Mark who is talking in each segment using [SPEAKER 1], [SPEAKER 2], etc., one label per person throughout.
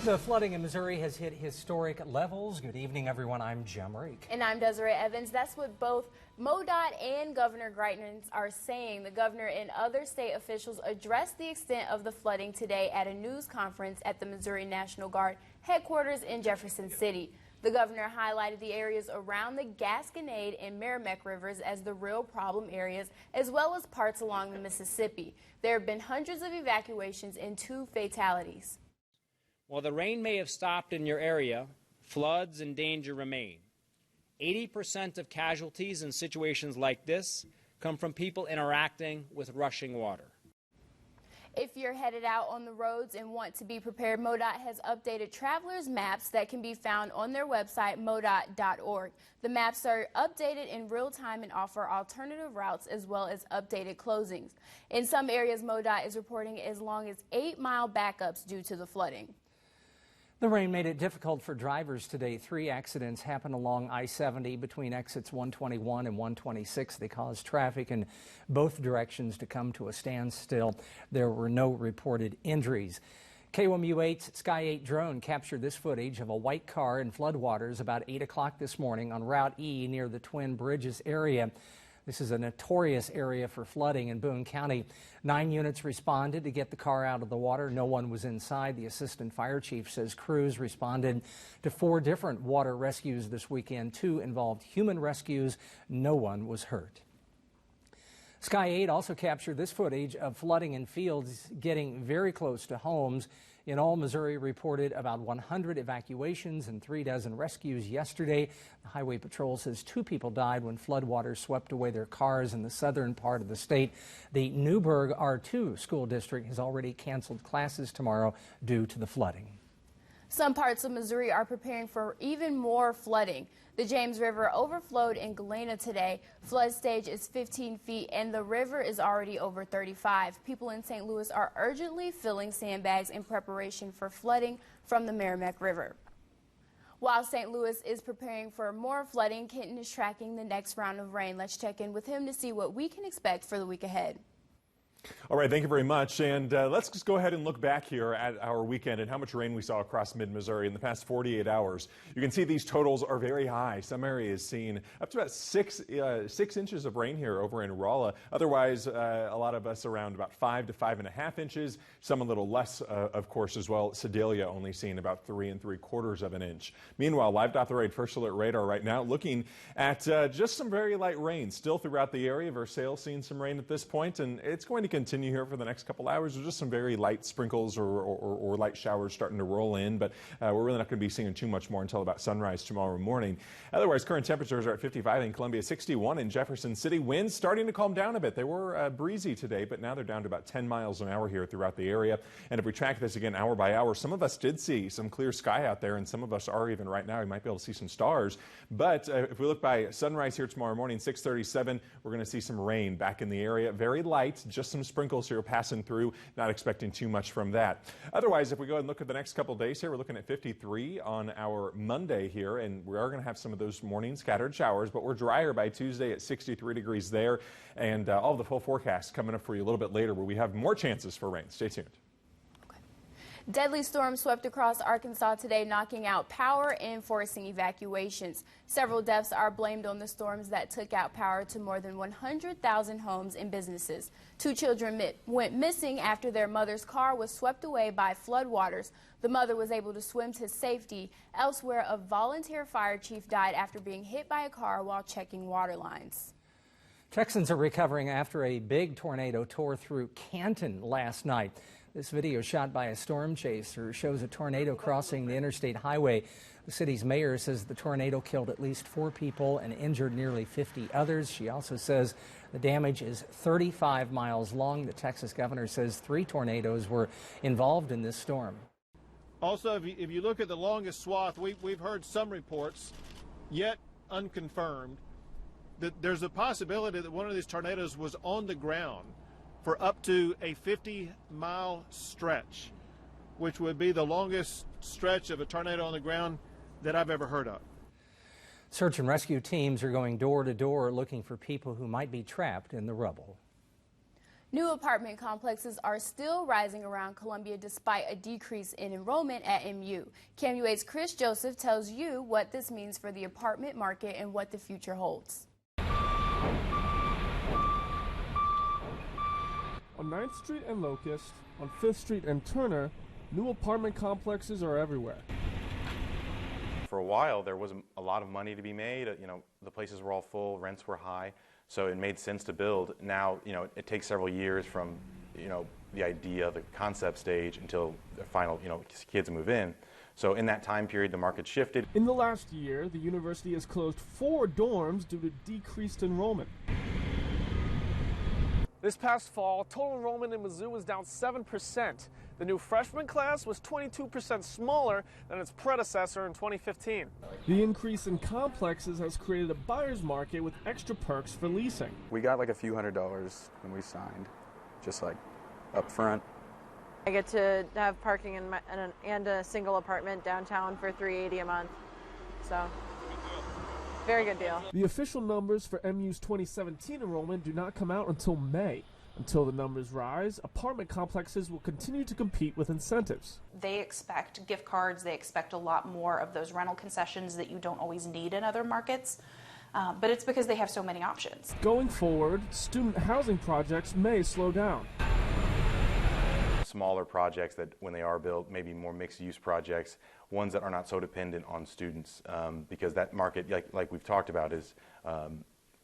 [SPEAKER 1] The flooding in Missouri has hit historic levels. Good evening, everyone. I'm Jim Reek.
[SPEAKER 2] And I'm Desiree Evans. That's what both MoDOT and Governor Greitens are saying. The governor and other state officials addressed the extent of the flooding today at a news conference at the Missouri National Guard headquarters in Jefferson City. The governor highlighted the areas around the Gasconade and Merrimack rivers as the real problem areas, as well as parts along the Mississippi. There have been hundreds of evacuations and 2 fatalities.
[SPEAKER 3] While the rain may have stopped in your area, floods and danger remain. 80% of casualties in situations like this come from people interacting with rushing water.
[SPEAKER 2] If you're headed out on the roads and want to be prepared, MoDOT has updated travelers' maps that can be found on their website, modot.org. The maps are updated in real time and offer alternative routes as well as updated closings. In some areas, MoDOT is reporting as long as 8-mile backups due to the flooding.
[SPEAKER 1] The rain made it difficult for drivers today. 3 accidents happened along I-70 between exits 121 and 126. They caused traffic in both directions to come to a standstill. There were no reported injuries. KOMU-8's Sky 8 drone captured this footage of a white car in floodwaters about 8 o'clock this morning on Route E near the Twin Bridges area. This is a notorious area for flooding in Boone County. 9 units responded to get the car out of the water. No one was inside. The assistant fire chief says crews responded to 4 different water rescues this weekend. 2 involved human rescues. No one was hurt. Sky 8 also captured this footage of flooding in fields getting very close to homes. In all, Missouri reported about 100 evacuations and 36 rescues yesterday. The Highway Patrol says 2 people died when floodwaters swept away their cars in the southern part of the state. The Newburgh R2 school district has already canceled classes tomorrow due to the flooding.
[SPEAKER 2] Some parts of Missouri are preparing for even more flooding. The James River overflowed in Galena today. Flood stage is 15 feet and the river is already over 35. People in St. Louis are urgently filling sandbags in preparation for flooding from the Merrimack River. While St. Louis is preparing for more flooding, Kenton is tracking the next round of rain. Let's check in with him to see what we can expect for the week ahead.
[SPEAKER 4] All right, thank you very much. And let's just go ahead and look back here at our weekend and how much rain we saw across mid-Missouri in the past 48 hours. You can see these totals are very high. Some areas seen up to about 6 inches of rain here over in Rolla. Otherwise, a lot of us around about 5 to 5.5 inches. Some a little less, of course, as well. Sedalia only seeing about 3 3/4 of an inch. Meanwhile, Live.the-Raid First Alert Radar right now looking at just some very light rain still throughout the area. Versailles seeing some rain at this point, and it's going to continue here for the next couple hours. There's just some very light sprinkles or light showers starting to roll in, but we're really not going to be seeing too much more until about sunrise tomorrow morning. Otherwise, current temperatures are at 55 in Columbia, 61 in Jefferson City. Winds starting to calm down a bit. They were breezy today, but now they're down to about 10 miles an hour here throughout the area. And if we track this again hour by hour, some of us did see some clear sky out there, and some of us are even right now. We might be able to see some stars. But if we look by sunrise here tomorrow morning, 6:37, we're going to see some rain back in the area. Very light, just some sprinkles here passing through, not expecting too much from that. Otherwise, if we go ahead and look at the next couple of days here, we're looking at 53 on our Monday here, and we are going to have some of those morning scattered showers, but we're drier by Tuesday at 63 degrees there, and all of the full forecast coming up for you a little bit later where we have more chances for rain. Stay tuned.
[SPEAKER 2] Deadly storms swept across Arkansas today, knocking out power and forcing evacuations. Several deaths are blamed on the storms that took out power to more than 100,000 homes and businesses. 2 children went missing after their mother's car was swept away by floodwaters. The mother was able to swim to safety. Elsewhere, a volunteer fire chief died after being hit by a car while checking water lines.
[SPEAKER 1] Texans are recovering after a big tornado tore through Canton last night. This video shot by a storm chaser shows a tornado crossing the interstate highway. The city's mayor says the tornado killed at least 4 people and injured nearly 50 others. She also says the damage is 35 miles long. The Texas governor says 3 tornadoes were involved in this storm.
[SPEAKER 5] Also, if you look at the longest swath, we've heard some reports, yet unconfirmed, that there's a possibility that one of these tornadoes was on the ground for up to a 50-mile stretch, which would be the longest stretch of a tornado on the ground that I've ever heard of.
[SPEAKER 1] Search and rescue teams are going door to door looking for people who might be trapped in the rubble.
[SPEAKER 2] New apartment complexes are still rising around Columbia despite a decrease in enrollment at MU. KMUA's Chris Joseph tells you what this means for the apartment market and what the future holds.
[SPEAKER 6] On 9th Street and Locust, on 5th Street and Turner, new apartment complexes are everywhere.
[SPEAKER 7] For a while, there was a lot of money to be made. The places were all full, rents were high, so it made sense to build. Now, it takes several years from, the idea, the concept stage until the final, kids move in. So in that time period, the market shifted.
[SPEAKER 6] In the last year, the university has closed 4 dorms due to decreased enrollment. This past fall, total enrollment in Mizzou was down 7%. The new freshman class was 22% smaller than its predecessor in 2015. The increase in complexes has created a buyer's market with extra perks for leasing.
[SPEAKER 8] We got like a few $100s when we signed, just like up front.
[SPEAKER 9] I get to have parking and a single apartment downtown for $380 a month, so very good deal.
[SPEAKER 6] The official numbers for MU's 2017 enrollment do not come out until May. Until the numbers rise, apartment complexes will continue to compete with incentives.
[SPEAKER 10] They expect gift cards, they expect a lot more of those rental concessions that you don't always need in other markets, but it's because they have so many options.
[SPEAKER 6] Going forward, student housing projects may slow down.
[SPEAKER 7] Smaller projects that, when they are built, maybe more mixed-use projects, ones that are not so dependent on students, because that market, like we've talked about, is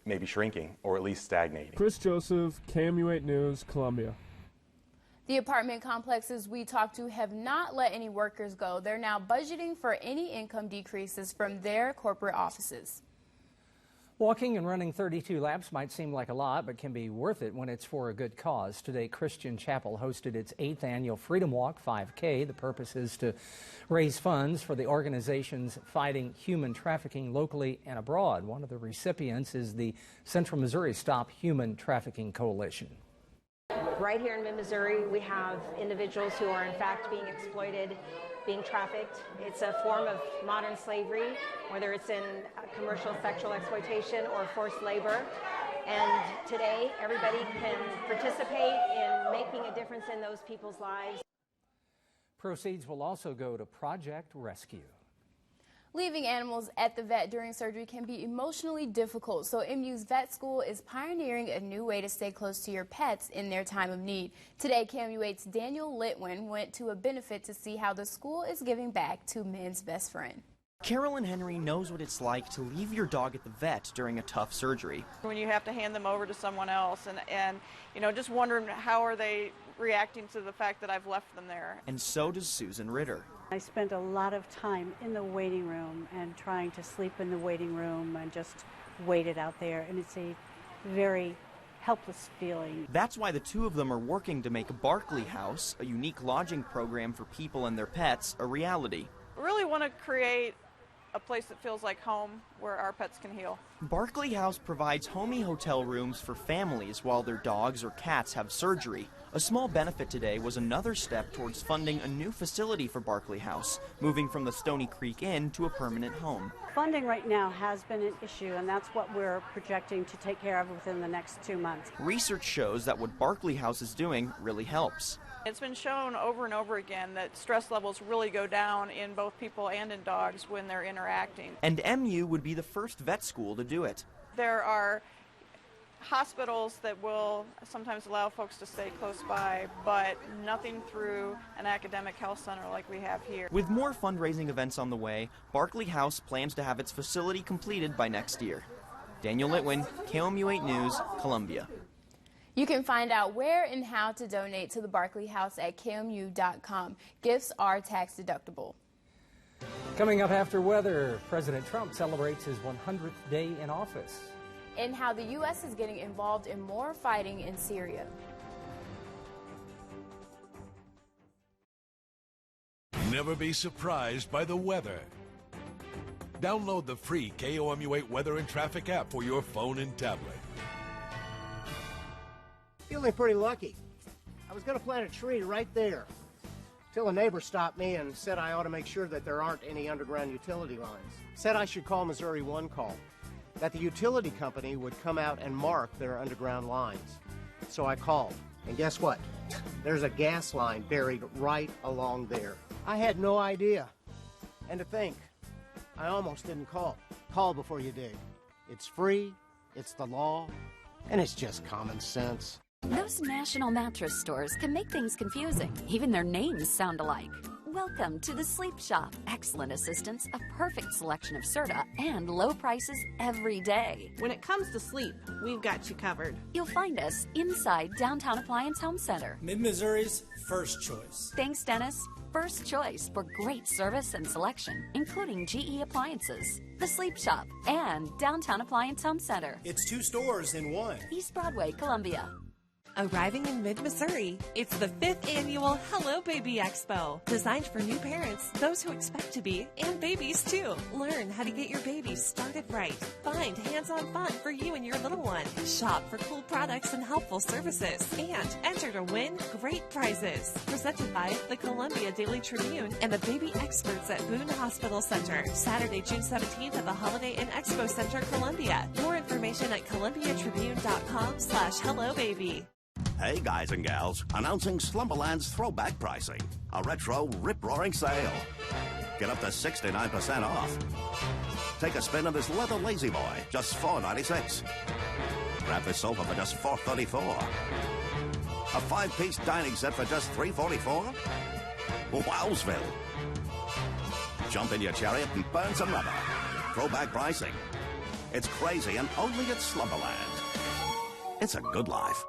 [SPEAKER 7] maybe shrinking or at least stagnating.
[SPEAKER 6] Chris Joseph, KMU8 News, Columbia.
[SPEAKER 2] The apartment complexes we talked to have not let any workers go. They're now budgeting for any income decreases from their corporate offices.
[SPEAKER 1] Walking and running 32 laps might seem like a lot, but can be worth it when it's for a good cause. Today, Christian Chapel hosted its 8th annual Freedom Walk 5K. The purpose is to raise funds for the organizations fighting human trafficking locally and abroad. One of the recipients is the Central Missouri Stop Human Trafficking Coalition.
[SPEAKER 11] Right here in mid-Missouri, we have individuals who are in fact being exploited, being trafficked. It's a form of modern slavery, whether it's in commercial sexual exploitation or forced labor. And today, everybody can participate in making a difference in those people's lives.
[SPEAKER 1] Proceeds will also go to Project Rescue.
[SPEAKER 2] Leaving animals at the vet during surgery can be emotionally difficult, so MU's vet school is pioneering a new way to stay close to your pets in their time of need. Today, KMU8's Daniel Litwin went to a benefit to see how the school is giving back to men's best friend.
[SPEAKER 12] Carolyn Henry knows what it's like to leave your dog at the vet during a tough surgery.
[SPEAKER 9] When you have to hand them over to someone else and just wondering how are they reacting to the fact that I've left them there.
[SPEAKER 12] And so does Susan Ritter.
[SPEAKER 13] I spent a lot of time in the waiting room and trying to sleep in the waiting room and just waited out there, and it's a very helpless feeling.
[SPEAKER 12] That's why the two of them are working to make Barkley House, a unique lodging program for people and their pets, a reality.
[SPEAKER 9] We really want to create a place that feels like home where our pets can heal.
[SPEAKER 12] Barkley House provides homey hotel rooms for families while their dogs or cats have surgery. A small benefit today was another step towards funding a new facility for Barkley House, moving from the Stony Creek Inn to a permanent home.
[SPEAKER 13] Funding right now has been an issue, and that's what we're projecting to take care of within the next 2 months.
[SPEAKER 12] Research shows that what Barkley House is doing really helps.
[SPEAKER 9] It's been shown over and over again that stress levels really go down in both people and in dogs when they're interacting.
[SPEAKER 12] And MU would be the first vet school to do it.
[SPEAKER 9] There are hospitals that will sometimes allow folks to stay close by, but nothing through an academic health center like we have here.
[SPEAKER 12] With more fundraising events on the way, Barkley House plans to have its facility completed by next year. Daniel Litwin, KMU8 News, Columbia.
[SPEAKER 2] You can find out where and how to donate to the Barkley House at KMU.com. Gifts are tax deductible.
[SPEAKER 1] Coming up after weather, President Trump celebrates his 100th day in office.
[SPEAKER 2] And how the U.S. is getting involved in more fighting in Syria.
[SPEAKER 14] Never be surprised by the weather. Download the free KOMU8 Weather and Traffic app for your phone and tablet.
[SPEAKER 15] Feeling pretty lucky. I was going to plant a tree right there till a neighbor stopped me and said I ought to make sure that there aren't any underground utility lines. Said I should call Missouri One Call, that the utility company would come out and mark their underground lines. So I called. And guess what? There's a gas line buried right along there. I had no idea. And to think, I almost didn't call. Call before you dig. It's free, it's the law, and it's just common sense.
[SPEAKER 16] Those national mattress stores can make things confusing. Even their names sound alike. Welcome to the Sleep Shop. Excellent assistance, a perfect selection of Serta, and low prices every day.
[SPEAKER 17] When it comes to sleep, we've got you covered.
[SPEAKER 16] You'll find us inside Downtown Appliance Home Center.
[SPEAKER 18] Mid-Missouri's first choice.
[SPEAKER 16] Thanks, Dennis. First choice for great service and selection, including GE appliances, the Sleep Shop, and Downtown Appliance Home Center.
[SPEAKER 18] It's 2 stores in 1.
[SPEAKER 16] East Broadway, Columbia.
[SPEAKER 19] Arriving in mid-Missouri, it's the 5th annual Hello Baby Expo, designed for new parents, those who expect to be, and babies too. Learn how to get your baby started right. Find hands-on fun for you and your little one. Shop for cool products and helpful services. And enter to win great prizes. Presented by the Columbia Daily Tribune and the baby experts at Boone Hospital Center. Saturday, June 17th at the Holiday Inn Expo Center, Columbia. More information at columbiatribune.com/hellobaby.
[SPEAKER 20] Hey guys and gals, announcing Slumberland's throwback pricing. A retro rip-roaring sale. Get up to 69% off. Take a spin on this leather lazy boy, just $4.96. Grab this sofa for just $4.34. A 5-piece dining set for just $3.44. Wowsville. Jump in your chariot and burn some rubber. Throwback pricing. It's crazy and only at Slumberland. It's a good life.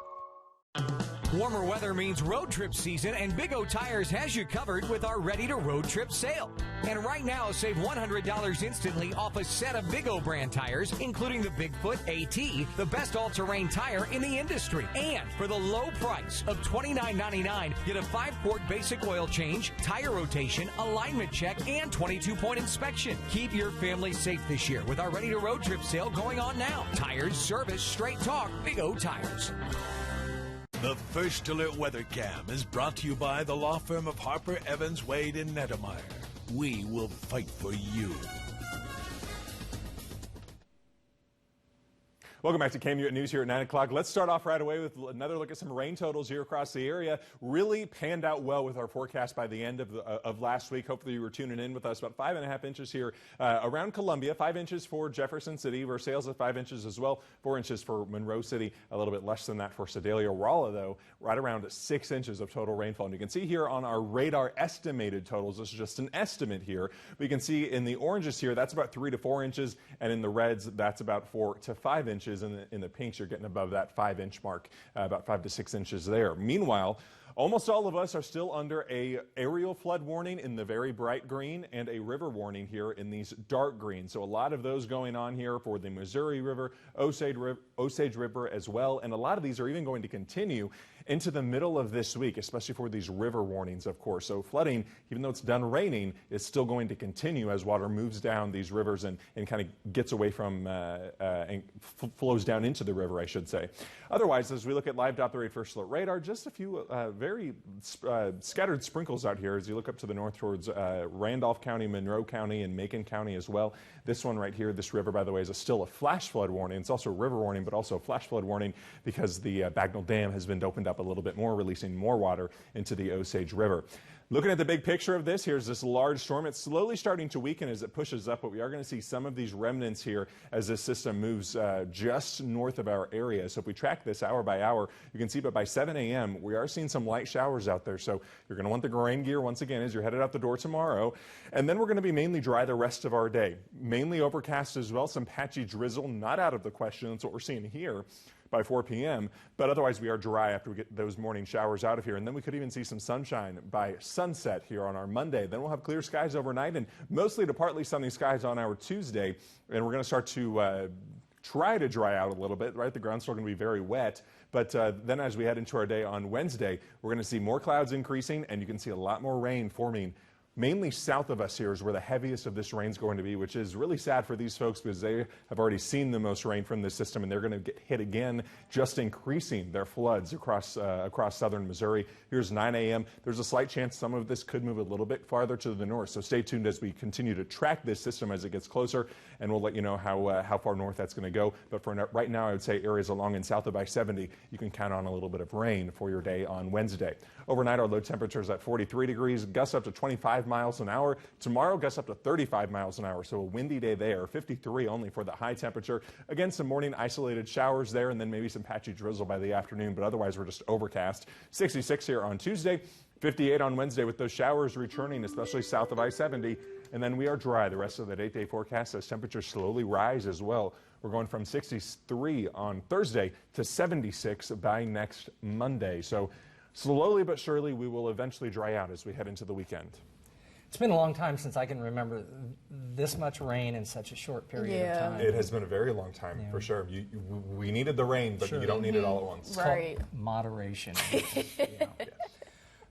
[SPEAKER 21] Warmer weather means road trip season, and Big O Tires has you covered with our Ready to Road Trip sale. And right now, save $100 instantly off a set of Big O brand tires, including the Bigfoot AT, the best all-terrain tire in the industry. And for the low price of $29.99, get a 5-quart basic oil change, tire rotation, alignment check, and 22-point inspection. Keep your family safe this year with our Ready to Road Trip sale going on now. Tires, service, straight talk, Big O Tires.
[SPEAKER 14] The First Alert Weather Cam is brought to you by the law firm of Harper, Evans, Wade, and Nettemeyer. We will fight for you.
[SPEAKER 4] Welcome back to KMU News here at 9 o'clock. Let's start off right away with another look at some rain totals here across the area. Really panned out well with our forecast by the end of last week. Hopefully you were tuning in with us. About 5.5 inches here around Columbia, 5 inches for Jefferson City. Versailles at 5 inches as well, 4 inches for Monroe City, a little bit less than that for Sedalia. Rolla, though, right around 6 inches of total rainfall. And you can see here on our radar estimated totals, this is just an estimate here. We can see in the oranges here, that's about 3 to 4 inches, and in the reds, that's about 4 to 5 inches. In the pinks, you're getting above that 5-inch mark, about 5 to 6 inches there. Meanwhile, almost all of us are still under a aerial flood warning in the very bright green and a river warning here in these dark green. So a lot of those going on here for the Missouri River, Osage River as well. And a lot of these are even going to continue into the middle of this week, especially for these river warnings, of course. So flooding, even though it's done raining, is still going to continue as water moves down these rivers and kind of gets away from and flows down into the river, I should say. Otherwise, as we look at live Doppler First Alert radar, just a few very scattered sprinkles out here as you look up to the north towards Randolph County, Monroe County, and Macon County as well. This one right here, this river, by the way, is still a flash flood warning. It's also a river warning, but also a flash flood warning because the Bagnell Dam has been opened up a little bit more, releasing more water into the Osage River. Looking at the big picture of this, here's this large storm. It's slowly starting to weaken as it pushes up, but we are going to see some of these remnants here as this system moves just north of our area. So if we track this hour by hour, you can see that by 7 a.m., we are seeing some light showers out there. So you're going to want the rain gear once again as you're headed out the door tomorrow. And then we're going to be mainly dry the rest of our day. Mainly overcast as well, some patchy drizzle, not out of the question. That's what we're seeing here by 4 p.m., but otherwise we are dry after we get those morning showers out of here. And then we could even see some sunshine by sunset here on our Monday. Then we'll have clear skies overnight and mostly to partly sunny skies on our Tuesday. And we're going to start to try to dry out a little bit, right? The ground's still going to be very wet. But then as we head into our day on Wednesday, we're going to see more clouds increasing and you can see a lot more rain forming Mainly south of us here is where the heaviest of this rain is going to be, which is really sad for these folks because they have already seen the most rain from this system, and they're going to get hit again, just increasing their floods across southern Missouri. Here's 9 a.m. There's a slight chance some of this could move a little bit farther to the north, so stay tuned as we continue to track this system as it gets closer, and we'll let you know how far north that's going to go. But for right now, I would say areas along and south of I-70, you can count on a little bit of rain for your day on Wednesday. Overnight, our low temperature is at 43 degrees, gusts up to 25 miles an hour. Tomorrow, gusts up to 35 miles an hour, so a windy day there. 53 only for the high temperature. Again, some morning isolated showers there, and then maybe some patchy drizzle by the afternoon, but otherwise we're just overcast. 66 here on Tuesday, 58 on Wednesday with those showers returning, especially south of I-70. And then we are dry the rest of that 8-day forecast as temperatures slowly rise as well. We're going from 63 on Thursday to 76 by next Monday. So slowly but surely, we will eventually dry out as we head into the weekend.
[SPEAKER 1] It's been a long time since I can remember this much rain in such a short period of time.
[SPEAKER 4] It has been a very long time, for sure. We needed the rain, but you don't need it all at once.
[SPEAKER 1] It's called moderation.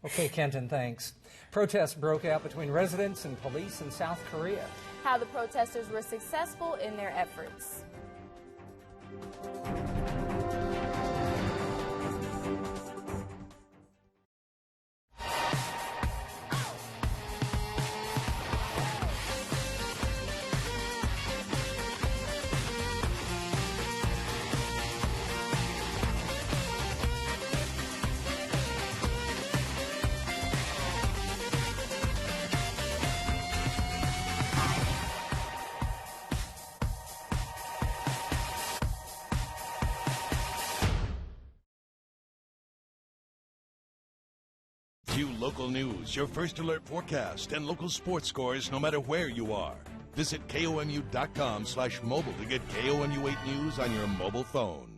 [SPEAKER 1] Okay, Kenton, thanks. Protests broke out between residents and police in South Korea.
[SPEAKER 2] How the protesters were successful in their efforts.
[SPEAKER 14] View local news, your first alert forecast, and local sports scores no matter where you are. Visit KOMU.com/mobile to get KOMU 8 News on your mobile phone.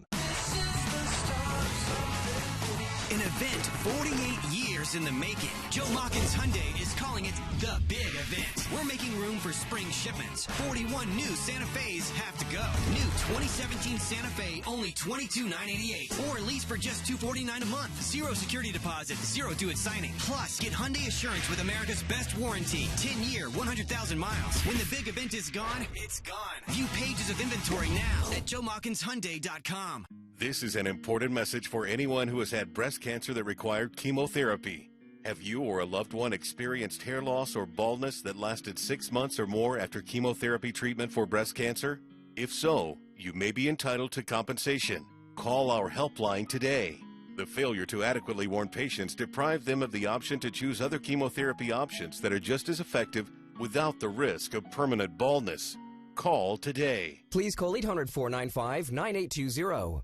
[SPEAKER 3] An event 48 years in the making. Joe Machens Hyundai is calling it the big event. We're making room for spring shipments. 41 new Santa Fe's have to go. New 2017 Santa Fe, only $22,988. Or lease for just $249 a month. Zero security deposit, zero due at signing. Plus, get Hyundai Assurance with America's best warranty. 10-year, 100,000 miles. When the big event is gone, it's gone. View pages of inventory now at JoeMachensHyundai.com.
[SPEAKER 14] This is an important message for anyone who has had breast cancer that required chemotherapy. Have you or a loved one experienced hair loss or baldness that lasted 6 months or more after chemotherapy treatment for breast cancer? If so, you may be entitled to compensation. Call our helpline today. The failure to adequately warn patients deprive them of the option to choose other chemotherapy options that are just as effective without the risk of permanent baldness. Call today.
[SPEAKER 22] Please call 800-495-9820.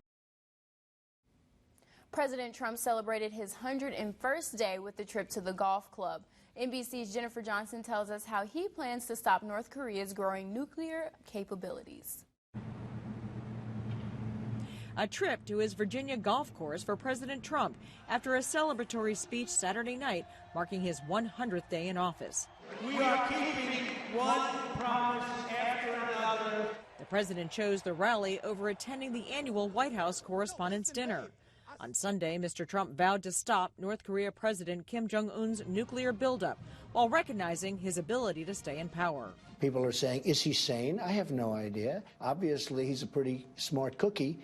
[SPEAKER 2] President Trump celebrated his 101st day with a trip to the golf club. NBC's Jennifer Johnson tells us how he plans to stop North Korea's growing nuclear capabilities.
[SPEAKER 23] A trip to his Virginia golf course for President Trump after a celebratory speech Saturday night marking his 100th day in office.
[SPEAKER 24] We are keeping one promise after another.
[SPEAKER 23] The president chose the rally over attending the annual White House Correspondents' Dinner. On Sunday, Mr. Trump vowed to stop North Korea President Kim Jong-un's nuclear buildup while recognizing his ability to stay in power.
[SPEAKER 25] People are saying, is he sane? I have no idea. Obviously, he's a pretty smart cookie,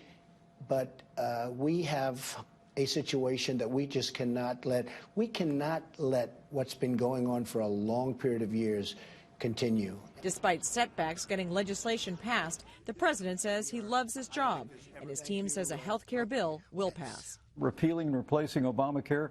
[SPEAKER 25] but we have a situation that we just cannot let. We cannot let what's been going on for a long period of years continue.
[SPEAKER 23] Despite setbacks getting legislation passed, the president says he loves his job, and his team says a health care bill will pass.
[SPEAKER 26] Repealing and replacing Obamacare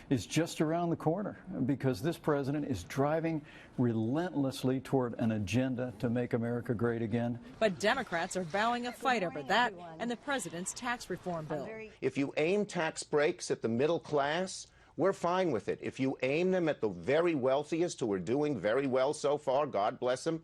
[SPEAKER 26] is just around the corner because this president is driving relentlessly toward an agenda to make America great again.
[SPEAKER 23] But Democrats are vowing a fight over that and the president's tax reform bill.
[SPEAKER 27] If you aim tax breaks at the middle class, we're fine with it. If you aim them at the very wealthiest who are doing very well so far, God bless them,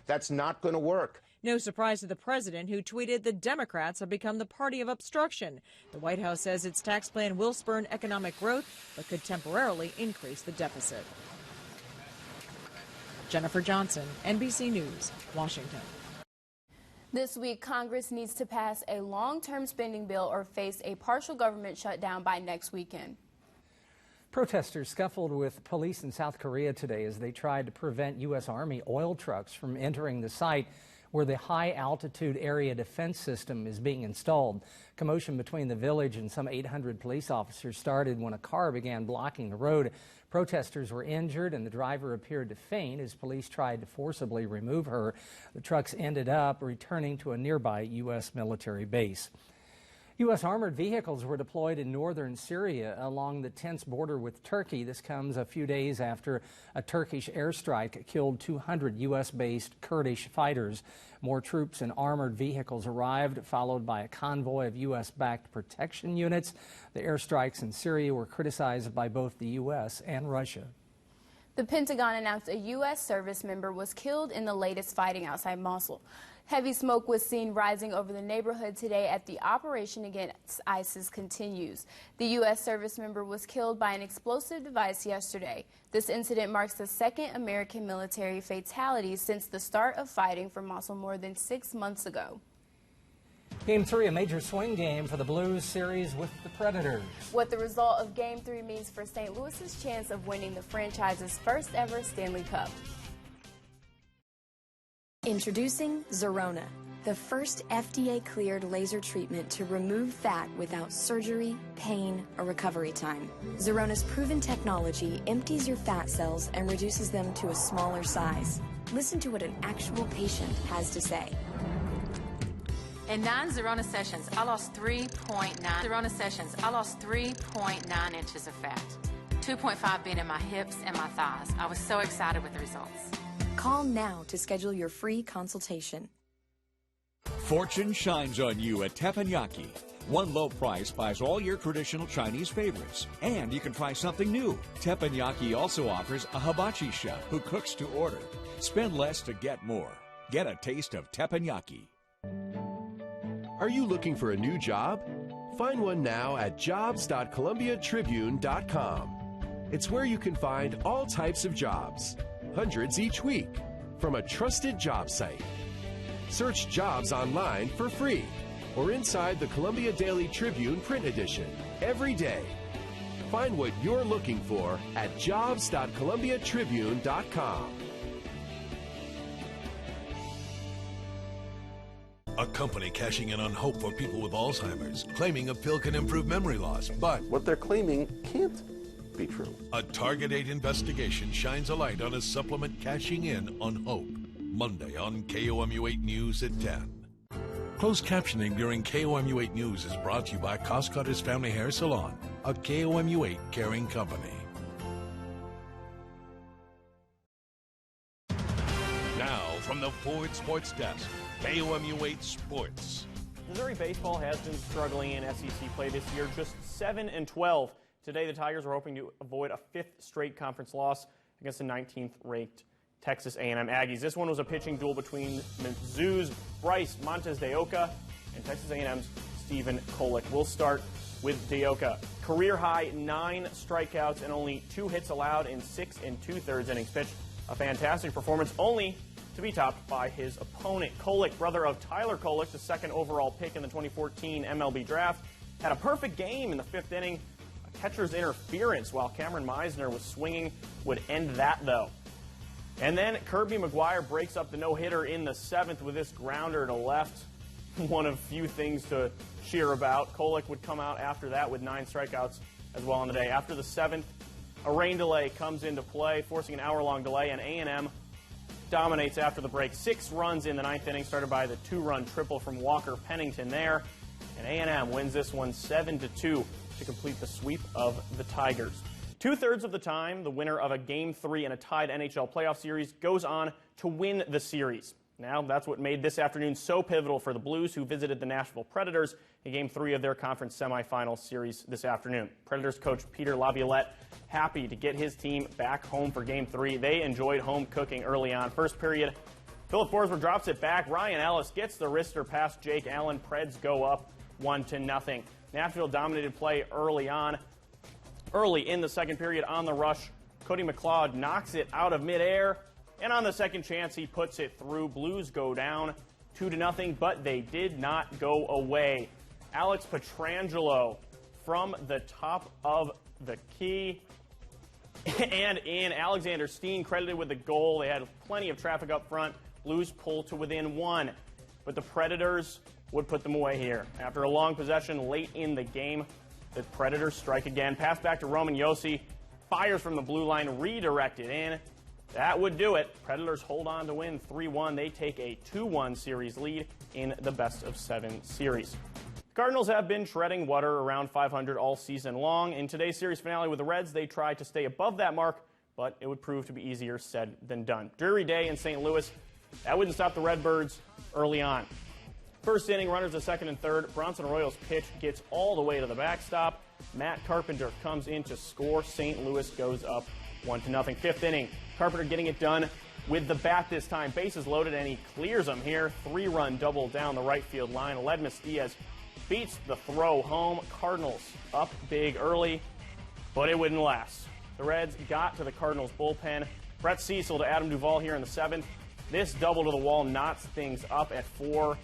[SPEAKER 27] that's not going to work.
[SPEAKER 23] No surprise to the president, who tweeted the Democrats have become the party of obstruction. The White House says its tax plan will spur economic growth, but could temporarily increase the deficit. Jennifer Johnson, NBC News, Washington.
[SPEAKER 2] This week, Congress needs to pass a long-term spending bill or face a partial government shutdown by next weekend.
[SPEAKER 1] Protesters scuffled with police in South Korea today as they tried to prevent U.S. Army oil trucks from entering the site where the high-altitude area defense system is being installed. Commotion between the village and some 800 police officers started when a car began blocking the road. Protesters were injured and the driver appeared to faint as police tried to forcibly remove her. The trucks ended up returning to a nearby U.S. military base. U.S. armored vehicles were deployed in northern Syria along the tense border with Turkey. This comes a few days after a Turkish airstrike killed 200 U.S.-based Kurdish fighters. More troops and armored vehicles arrived, followed by a convoy of U.S.-backed protection units. The airstrikes in Syria were criticized by both the U.S. and Russia.
[SPEAKER 2] The Pentagon announced a U.S. service member was killed in the latest fighting outside Mosul. Heavy smoke was seen rising over the neighborhood today as the operation against ISIS continues. The U.S. service member was killed by an explosive device yesterday. This incident marks the second American military fatality since the start of fighting for Mosul more than 6 months ago.
[SPEAKER 1] Game 3, a major swing game for the Blues series with the Predators.
[SPEAKER 2] What the result of Game 3 means for St. Louis's chance of winning the franchise's first ever Stanley Cup.
[SPEAKER 5] Introducing Zerona, the first FDA-cleared laser treatment to remove fat without surgery, pain, or recovery time. Zerona's proven technology empties your fat cells and reduces them to a smaller size. Listen to what an actual patient has to say.
[SPEAKER 6] In 9 Zerona sessions, I lost 3.9 inches of fat, 2.5 being in my hips and my thighs. I was so excited with the results.
[SPEAKER 5] Call now to schedule your free consultation.
[SPEAKER 7] Fortune shines on you at Teppanyaki. One low price buys all your traditional Chinese favorites. And you can try something new. Teppanyaki also offers a hibachi chef who cooks to order. Spend less to get more. Get a taste of Teppanyaki.
[SPEAKER 8] Are you looking for a new job? Find one now at jobs.columbiatribune.com. It's where you can find all types of jobs. Hundreds each week, from a trusted job site. Search jobs online for free or inside the Columbia Daily Tribune print edition every day. Find what you're looking for at jobs.columbiatribune.com.
[SPEAKER 10] A company cashing in on hope for people with Alzheimer's, claiming a pill can improve memory loss, but
[SPEAKER 11] what they're claiming can't be true.
[SPEAKER 10] A Target 8 investigation shines a light on a supplement cashing in on hope. Monday on KOMU 8 News at 10. Closed captioning during KOMU 8 News is brought to you by Coscutter's Family Hair Salon, a KOMU 8 caring company. Now from the Ford Sports Desk, KOMU 8 Sports.
[SPEAKER 22] Missouri baseball has been struggling in SEC play this year, just 7-12. Today, the Tigers are hoping to avoid a 5th straight conference loss against the 19th-ranked Texas A&M Aggies. This one was a pitching duel between Mizzou's Bryce Montes de Oca and Texas A&M's Stephen Kolek. We'll start with de Oca. Career-high 9 strikeouts and only 2 hits allowed in 6 2/3 innings pitched. A fantastic performance, only to be topped by his opponent. Kolek, brother of Tyler Kolek, the 2nd overall pick in the 2014 MLB draft, had a perfect game in the 5th inning. Catcher's interference while Cameron Meisner was swinging would end that, though. And then Kirby McGuire breaks up the no-hitter in the 7th with this grounder to left. One of few things to cheer about. Kolek would come out after that with 9 strikeouts as well on the day. After the 7th, a rain delay comes into play, forcing an hour-long delay, and A&M dominates after the break. 6 runs in the 9th inning, started by the 2-run triple from Walker Pennington there. And A&M wins this one 7-2. To complete the sweep of the Tigers. 2/3 of the time, the winner of a Game 3 in a tied NHL playoff series goes on to win the series. Now, that's what made this afternoon so pivotal for the Blues, who visited the Nashville Predators in Game 3 of their conference semifinal series this afternoon. Predators coach Peter Laviolette happy to get his team back home for Game 3. They enjoyed home cooking early on. First period, Philip Forsberg drops it back. Ryan Ellis gets the wrister past Jake Allen. Preds go up 1-0. Nashville dominated play early on. Early in the second period on the rush, Cody McLeod knocks it out of midair, and on the second chance, he puts it through. Blues go down 2-0, but they did not go away. Alex Pietrangelo from the top of the key And in, Alexander Steen credited with the goal. They had plenty of traffic up front. Blues pulled to within 1. But the Predators would put them away here. After a long possession late in the game, the Predators strike again. Pass back to Roman Josi. Fires from the blue line, redirected in. That would do it. Predators hold on to win 3-1. They take a 2-1 series lead in the best-of-7 series. Cardinals have been treading water around 500 all season long. In today's series finale with the Reds, they tried to stay above that mark, but it would prove to be easier said than done. Dreary day in St. Louis. That wouldn't stop the Redbirds early on. First inning, runners at second and third. Bronson Arroyo's pitch gets all the way to the backstop. Matt Carpenter comes in to score. St. Louis goes up 1-0. Fifth inning, Carpenter getting it done with the bat this time. Bases loaded, and he clears them here. 3-run double down the right field line. Aledmus Diaz beats the throw home. Cardinals up big early, but it wouldn't last. The Reds got to the Cardinals bullpen. Brett Cecil to Adam Duvall here in the 7th. This double to the wall knots things up at 4,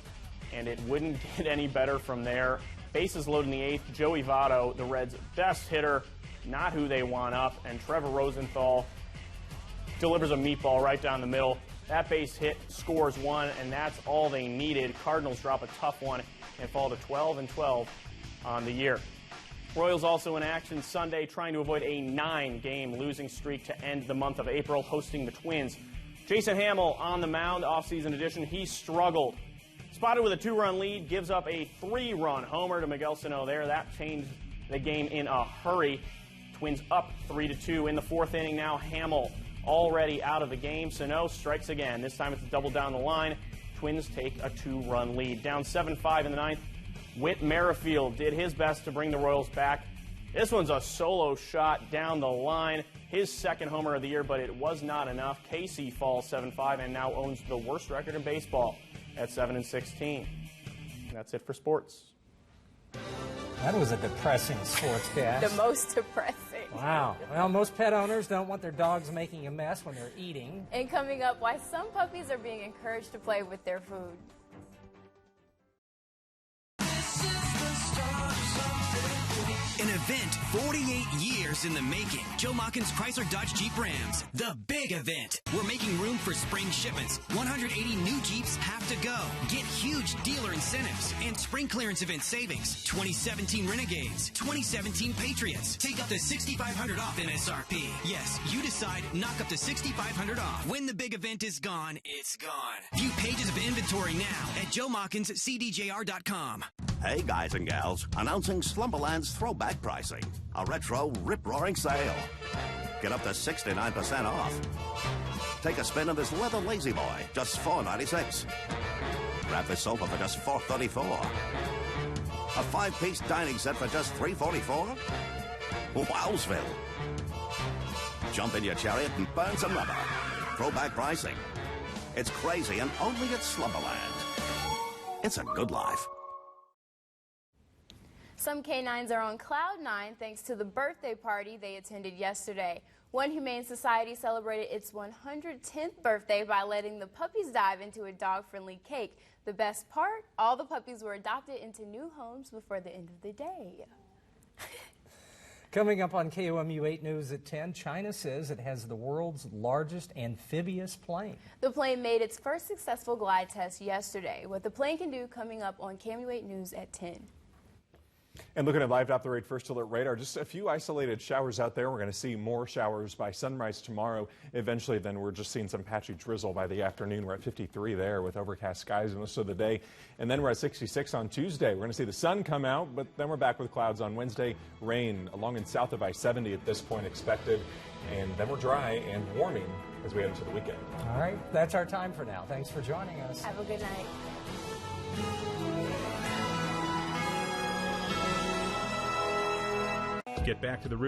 [SPEAKER 22] and it wouldn't get any better from there. Bases loaded in the 8th. Joey Votto, the Reds' best hitter, not who they want up, and Trevor Rosenthal delivers a meatball right down the middle. That base hit scores 1, and that's all they needed. Cardinals drop a tough one and fall to 12-12 on the year. Royals also in action Sunday, trying to avoid a 9-game losing streak to end the month of April, hosting the Twins. Jason Hamill on the mound, offseason edition. He struggled. Spotted with a 2-run lead, gives up a 3-run homer to Miguel Sano there. That changed the game in a hurry. Twins up 3-2 in the 4th inning now. Hamill already out of the game. Sano strikes again. This time it's a double down the line. Twins take a 2-run lead. Down 7-5 in the 9th. Whit Merrifield did his best to bring the Royals back. This one's a solo shot down the line. His 2nd homer of the year, but it was not enough. Casey falls 7-5 and now owns the worst record in baseball at 7-16. That's it for sports.
[SPEAKER 1] That was a depressing sportscast.
[SPEAKER 2] The most depressing.
[SPEAKER 1] Wow. Well, most pet owners don't want their dogs making a mess when they're eating.
[SPEAKER 2] And coming up, why some puppies are being encouraged to play with their food.
[SPEAKER 3] An event 48 years in the making. Joe Machens Chrysler Dodge Jeep Rams. The big event. We're making room for spring shipments. 180 new Jeeps have to go. Get huge dealer incentives and spring clearance event savings. 2017 Renegades. 2017 Patriots. Take up to $6,500 off MSRP. Yes, you decide, knock up to $6,500 off. When the big event is gone, it's gone. View pages of inventory now at JoeMachensCDJR.com.
[SPEAKER 20] Hey guys and gals, announcing Slumberland's throwback pricing. A retro rip-roaring sale. Get up to 69% off. Take a spin on this leather lazy boy, just $4.96. Grab this sofa for just $4.34. A 5-piece dining set for just $3.44. Wowsville. Jump in your chariot and burn some rubber. Throwback pricing. It's crazy and only at Slumberland. It's a good life.
[SPEAKER 2] Some canines are on cloud 9 thanks to the birthday party they attended yesterday. One Humane Society celebrated its 110th birthday by letting the puppies dive into a dog-friendly cake. The best part, all the puppies were adopted into new homes before the end of the day.
[SPEAKER 1] Coming up on KOMU 8 News at 10, China says it has the world's largest amphibious plane.
[SPEAKER 2] The plane made its first successful glide test yesterday. What the plane can do coming up on KOMU 8 News at 10.
[SPEAKER 4] And looking at live off-the-rate first alert radar, just a few isolated showers out there. We're going to see more showers by sunrise tomorrow. Eventually, then we're just seeing some patchy drizzle by the afternoon. We're at 53 there with overcast skies most of the day. And then we're at 66 on Tuesday. We're going to see the sun come out, but then we're back with clouds on Wednesday. Rain along and south of I-70 at this point expected. And then we're dry and warming as we head into the weekend.
[SPEAKER 1] All right, that's our time for now. Thanks for joining us.
[SPEAKER 2] Have a good night.
[SPEAKER 9] Get back to the